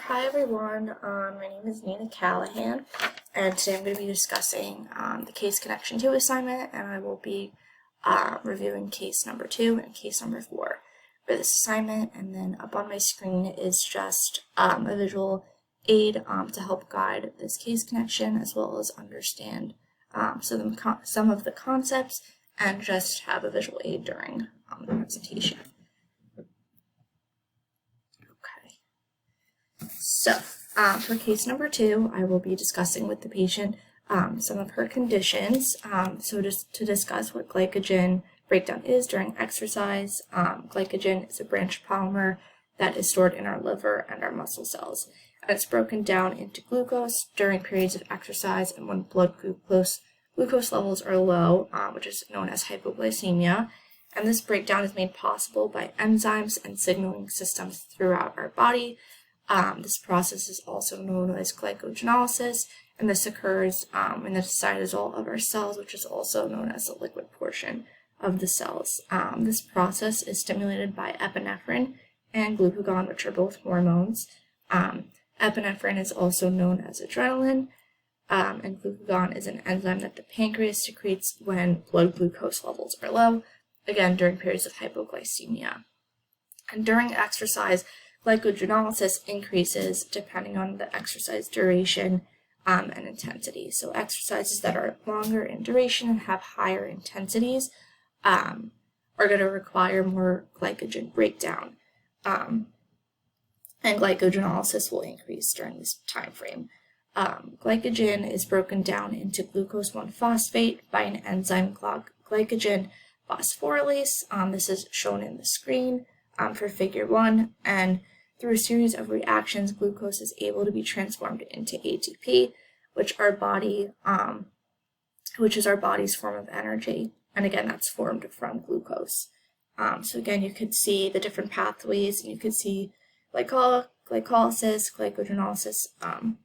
Hi everyone, my name is Callahan, and today I'm going to be discussing the case connection 2 assignment, and I will be reviewing case number 2 and case number 4 for this assignment. And then up on my screen is just a visual aid to help guide this case connection, as well as understand some of the concepts, and just have a visual aid during the presentation. So, for case number 2, I will be discussing with the patient some of her conditions. So just to discuss what glycogen breakdown is during exercise. Glycogen is a branched polymer that is stored in our liver and our muscle cells. And it's broken down into glucose during periods of exercise and when blood glucose levels are low, which is known as hypoglycemia. And this breakdown is made possible by enzymes and signaling systems throughout our body. This process is also known as glycogenolysis, and this occurs in the cytosol of our cells, which is also known as the liquid portion of the cells. This process is stimulated by epinephrine and glucagon, which are both hormones. Epinephrine is also known as adrenaline, and glucagon is an enzyme that the pancreas secretes when blood glucose levels are low, again during periods of hypoglycemia. And during exercise, glycogenolysis increases depending on the exercise duration and intensity. So exercises that are longer in duration and have higher intensities are going to require more glycogen breakdown, and glycogenolysis will increase during this time frame. Glycogen is broken down into glucose 1-phosphate by an enzyme glycogen phosphorylase. This is shown in the screen for figure 1, and through a series of reactions, glucose is able to be transformed into ATP, which is our body's form of energy. And again, that's formed from glucose. So again, you could see the different pathways, and you could see glycolysis, glycogenolysis on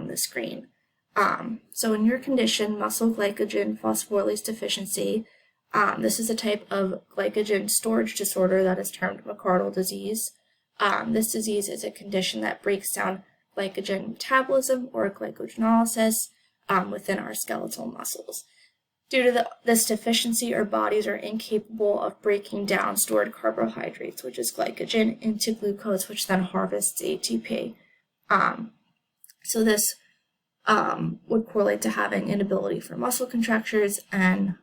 the screen. So in your condition, muscle glycogen phosphorylase deficiency, this is a type of glycogen storage disorder that is termed McArdle disease. This disease is a condition that breaks down glycogen metabolism or glycogenolysis within our skeletal muscles. Due to this deficiency, our bodies are incapable of breaking down stored carbohydrates, which is glycogen, into glucose, which then harvests ATP. So this would correlate to having inability for muscle contractures and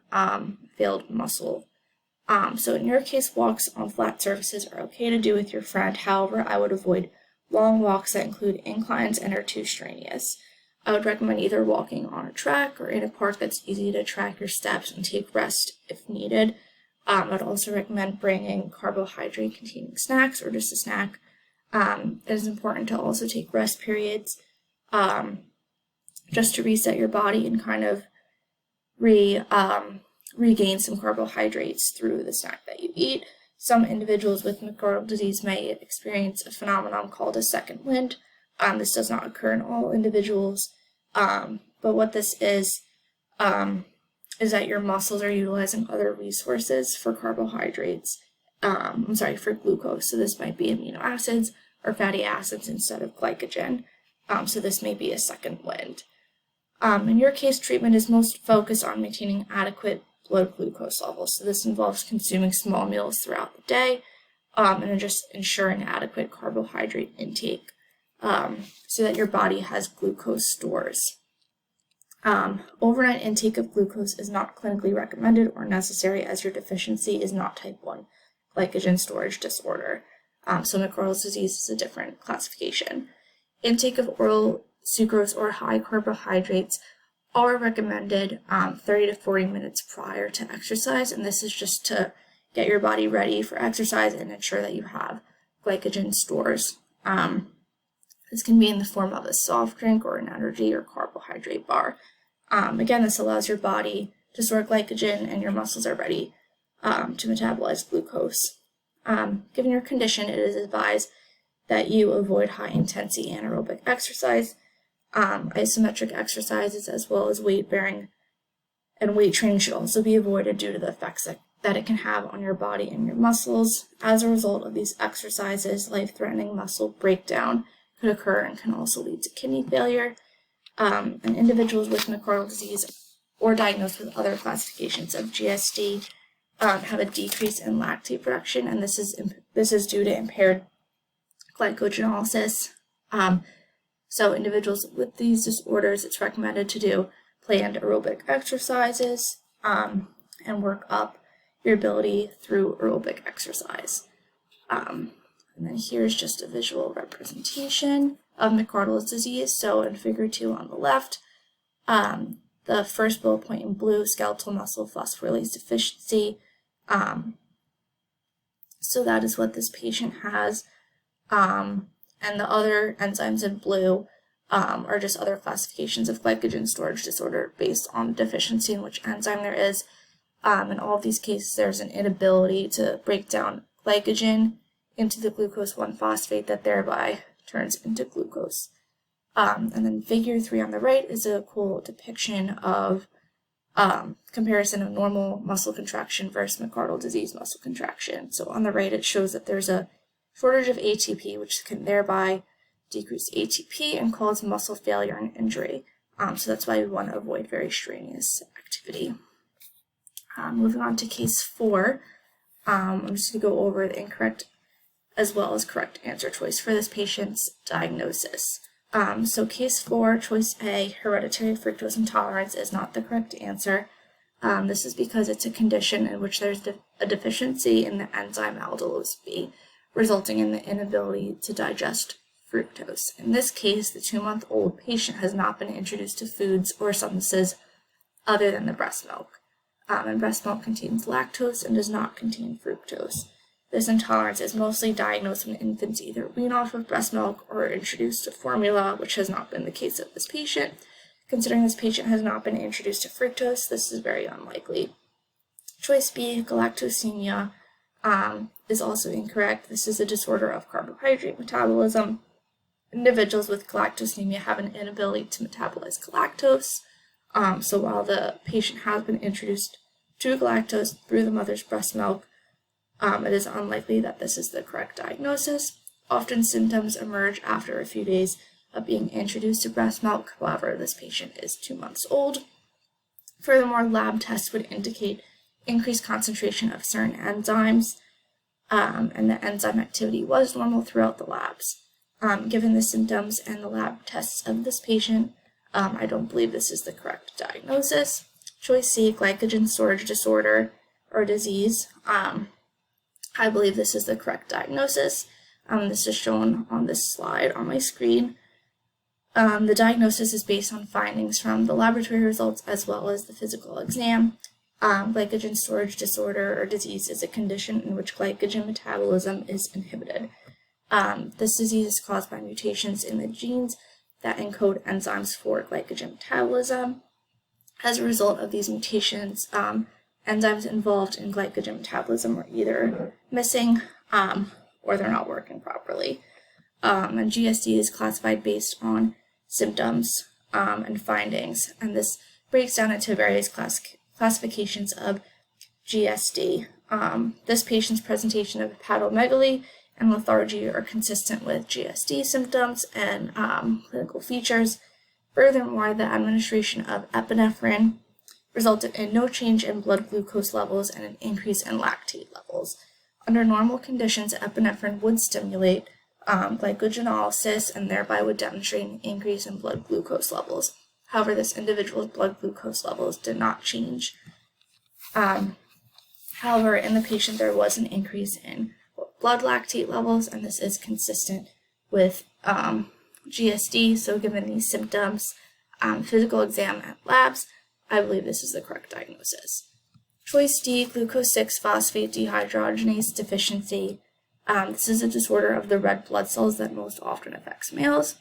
failed muscle. So in your case, walks on flat surfaces are okay to do with your friend. However, I would avoid long walks that include inclines and are too strenuous. I would recommend either walking on a track or in a park that's easy to track your steps and take rest if needed. I would also recommend bringing carbohydrate-containing snacks or just a snack. It is important to also take rest periods just to reset your body and kind of regain some carbohydrates through the snack that you eat. Some individuals with McArdle disease may experience a phenomenon called a second wind. This does not occur in all individuals, but what this is that your muscles are utilizing other resources for carbohydrates, for glucose. So this might be amino acids or fatty acids instead of glycogen. So this may be a second wind. In your case, treatment is most focused on maintaining adequate blood glucose levels. So this involves consuming small meals throughout the day and just ensuring adequate carbohydrate intake so that your body has glucose stores. Overnight intake of glucose is not clinically recommended or necessary, as your deficiency is not type 1 glycogen storage disorder. So McArdle's disease is a different classification. Intake of oral sucrose or high carbohydrates are recommended 30 to 40 minutes prior to exercise, and this is just to get your body ready for exercise and ensure that you have glycogen stores. This can be in the form of a soft drink or an energy or carbohydrate bar. Again, this allows your body to store glycogen and your muscles are ready to metabolize glucose. Given your condition, it is advised that you avoid high-intensity anaerobic exercise. Isometric exercises as well as weight bearing and weight training should also be avoided due to the effects that it can have on your body and your muscles. As a result of these exercises, life-threatening muscle breakdown could occur and can also lead to kidney failure. And individuals with myocardial disease or diagnosed with other classifications of GSD have a decrease in lactate production, and this is due to impaired glycogenolysis. So individuals with these disorders, it's recommended to do planned aerobic exercises and work up your ability through aerobic exercise. And then here's just a visual representation of myocardial disease. So in figure 2 on the left, the first bullet point in blue, skeletal muscle phosphorylase deficiency. So that is what this patient has. And the other enzymes in blue are just other classifications of glycogen storage disorder based on deficiency in which enzyme there is. In all of these cases, there's an inability to break down glycogen into the glucose 1-phosphate that thereby turns into glucose. And then figure 3 on the right is a cool depiction of comparison of normal muscle contraction versus myocardial disease muscle contraction. So on the right, it shows that there's a shortage of ATP, which can thereby decrease ATP and cause muscle failure and injury. So that's why we want to avoid very strenuous activity. Moving on to case 4, I'm just going to go over the incorrect as well as correct answer choice for this patient's diagnosis. So case 4, choice A, hereditary fructose intolerance, is not the correct answer. This is because it's a condition in which there's a deficiency in the enzyme aldolase B, resulting in the inability to digest fructose. In this case, the 2-month-old patient has not been introduced to foods or substances other than the breast milk. And breast milk contains lactose and does not contain fructose. This intolerance is mostly diagnosed when infants either wean off of breast milk or are introduced to formula, which has not been the case of this patient. Considering this patient has not been introduced to fructose, this is very unlikely. Choice B, galactosemia, is also incorrect. This is a disorder of carbohydrate metabolism. Individuals with galactosemia have an inability to metabolize galactose. So while the patient has been introduced to galactose through the mother's breast milk, it is unlikely that this is the correct diagnosis. Often symptoms emerge after a few days of being introduced to breast milk. However, this patient is 2 months old. Furthermore, lab tests would indicate increased concentration of certain enzymes, and the enzyme activity was normal throughout the labs. Given the symptoms and the lab tests of this patient, I don't believe this is the correct diagnosis. Choice C, glycogen storage disorder or disease. I believe this is the correct diagnosis. This is shown on this slide on my screen. The diagnosis is based on findings from the laboratory results as well as the physical exam. Glycogen storage disorder or disease is a condition in which glycogen metabolism is inhibited. This disease is caused by mutations in the genes that encode enzymes for glycogen metabolism. As a result of these mutations, enzymes involved in glycogen metabolism are either missing or they're not working properly. And GSD is classified based on symptoms and findings, and this breaks down into various classifications of GSD. This patient's presentation of hepatomegaly and lethargy are consistent with GSD symptoms and clinical features. Furthermore, the administration of epinephrine resulted in no change in blood glucose levels and an increase in lactate levels. Under normal conditions, epinephrine would stimulate glycogenolysis and thereby would demonstrate an increase in blood glucose levels. However, this individual's blood glucose levels did not change. However, in the patient, there was an increase in blood lactate levels, and this is consistent with GSD. So given these symptoms, physical exam and labs, I believe this is the correct diagnosis. Choice D, glucose 6-phosphate dehydrogenase deficiency. This is a disorder of the red blood cells that most often affects males.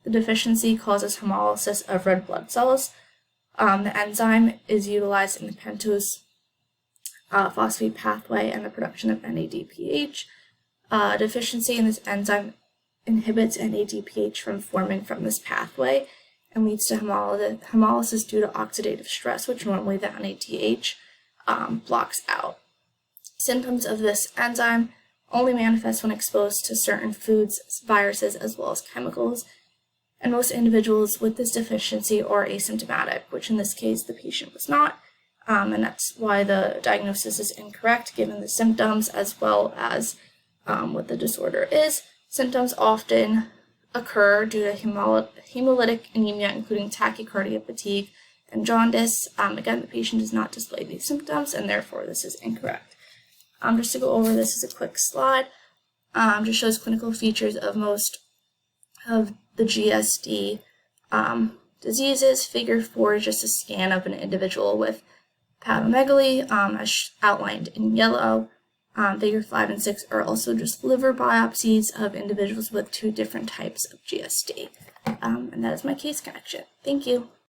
The deficiency causes hemolysis of red blood cells. The enzyme is utilized in the pentose phosphate pathway and the production of NADPH. Deficiency in this enzyme inhibits NADPH from forming from this pathway and leads to hemolysis due to oxidative stress, which normally the NADH blocks out. Symptoms of this enzyme only manifests when exposed to certain foods, viruses, as well as chemicals. And most individuals with this deficiency are asymptomatic, which in this case the patient was not. And that's why the diagnosis is incorrect given the symptoms as well as what the disorder is. Symptoms often occur due to hemolytic anemia, including tachycardia, fatigue, and jaundice. Again, the patient does not display these symptoms, and therefore this is incorrect. Just to go over this as a quick slide, just shows clinical features of most of the GSD diseases. Figure 4 is just a scan of an individual with hepatomegaly, as outlined in yellow. Figure 5 and 6 are also just liver biopsies of individuals with 2 different types of GSD. And that is my case connection. Thank you.